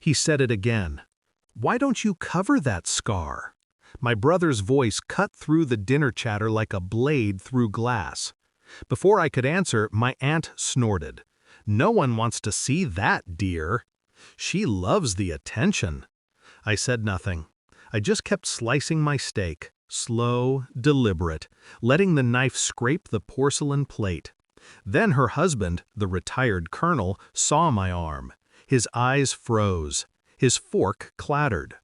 He said it again. "Why don't you cover that scar?" My brother's voice cut through the dinner chatter like a blade through glass. Before I could answer, my aunt snorted. "No one wants to see that, dear. She loves the attention." I said nothing. I just kept slicing my steak, slow, deliberate, letting the knife scrape the porcelain plate. Then her husband, the retired colonel, saw my arm. His eyes froze. His fork clattered.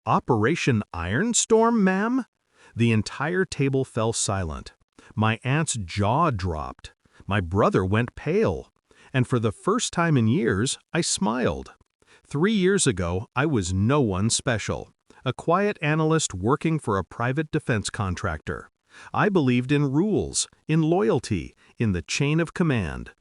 "Operation Ironstorm, ma'am?" The entire table fell silent. My aunt's jaw dropped. My brother went pale. And for the first time in years, I smiled. 3 years ago, I was no one special. A quiet analyst working for a private defense contractor. I believed in rules, in loyalty, in the chain of command.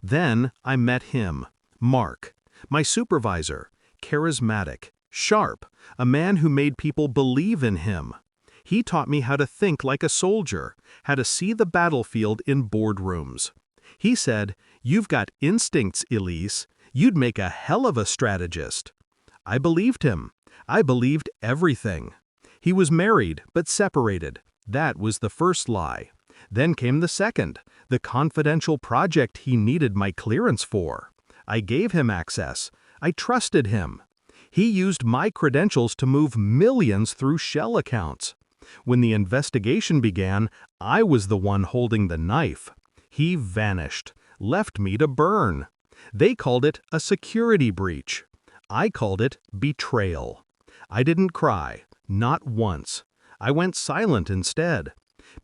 Then I met him, Mark, my supervisor, charismatic, sharp, a man who made people believe in him. He taught me how to think like a soldier, how to see the battlefield in boardrooms. He said, "You've got instincts, Elise. You'd make a hell of a strategist." I believed him. I believed everything. He was married, but separated. That was the first lie. Then came the second, the confidential project he needed my clearance for. I gave him access. I trusted him. He used my credentials to move millions through shell accounts. When the investigation began, I was the one holding the knife. He vanished, left me to burn. They called it a security breach. I called it betrayal. I didn't cry, not once. I went silent instead.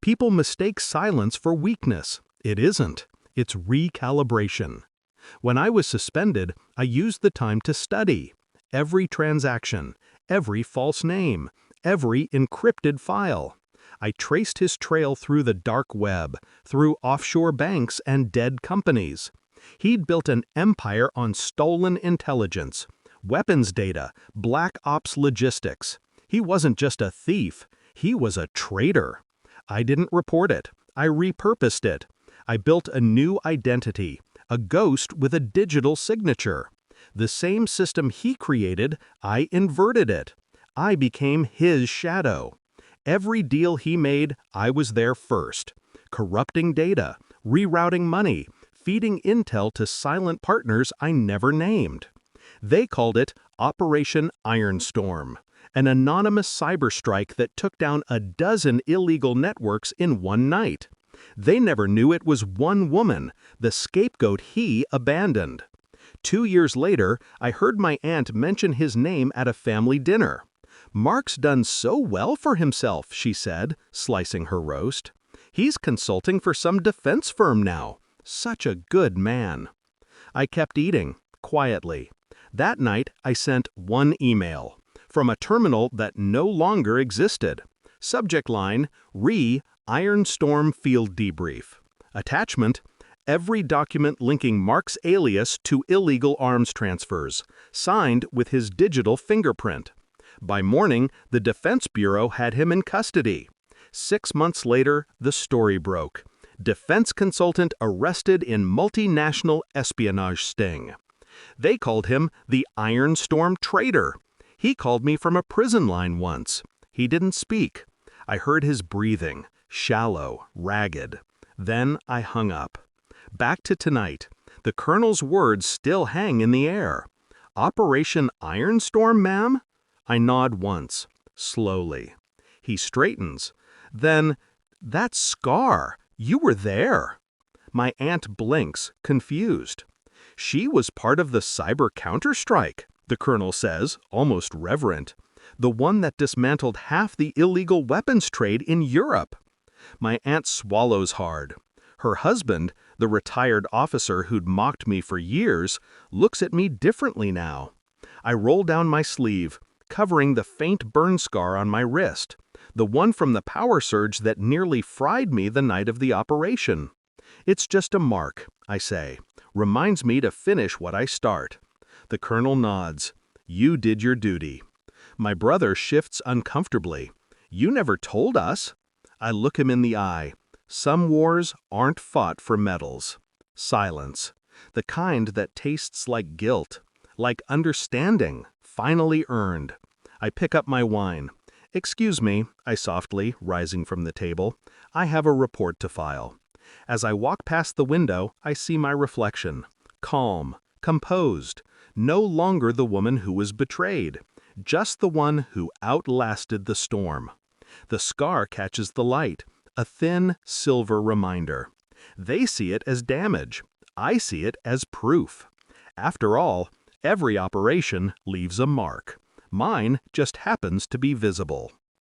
People mistake silence for weakness. It isn't. It's recalibration. When I was suspended, I used the time to study. Every transaction, every false name, every encrypted file. I traced his trail through the dark web, through offshore banks and dead companies. He'd built an empire on stolen intelligence, weapons data, black ops logistics. He wasn't just a thief, he was a traitor. I didn't report it, I repurposed it. I built a new identity, a ghost with a digital signature. The same system he created, I inverted it. I became his shadow. Every deal he made, I was there first. Corrupting data, rerouting money, feeding intel to silent partners I never named. They called it Operation Ironstorm, an anonymous cyber strike that took down a dozen illegal networks in one night. They never knew it was one woman, the scapegoat he abandoned. 2 years later, I heard my aunt mention his name at a family dinner. "Mark's done so well for himself," she said, slicing her roast. "He's consulting for some defense firm now. Such a good man." I kept eating, quietly. That night, I sent one email, from a terminal that no longer existed. Subject line, Ironstorm Field Debrief. Attachment, every document linking Mark's alias to illegal arms transfers, signed with his digital fingerprint. By morning, the Defense Bureau had him in custody. 6 months later, the story broke. Defense consultant arrested in multinational espionage sting. They called him the Ironstorm traitor. He called me from a prison line once. He didn't speak. I heard his breathing, shallow, ragged. Then I hung up. Back to tonight. The colonel's words still hang in the air. "Operation Ironstorm, ma'am?" I nod once, slowly. He straightens. Then, "That scar, you were there." My aunt blinks, confused. "She was part of the cyber counterstrike," the colonel says, almost reverent. "The one that dismantled half the illegal weapons trade in Europe." My aunt swallows hard. Her husband, the retired officer who'd mocked me for years, looks at me differently now. I roll down my sleeve, covering the faint burn scar on my wrist, the one from the power surge that nearly fried me the night of the operation. "It's just a mark," I say. "Reminds me to finish what I start." The colonel nods. "You did your duty." My brother shifts uncomfortably. "You never told us." I look him in the eye. Some wars aren't fought for medals. Silence. The kind that tastes like guilt, like understanding, finally earned. I pick up my wine. "Excuse me," I softly, rising from the table. "I have a report to file." As I walk past the window, I see my reflection. Calm, composed, no longer the woman who was betrayed, just the one who outlasted the storm. The scar catches the light, a thin, silver reminder. They see it as damage. I see it as proof. After all, every operation leaves a mark. Mine just happens to be visible.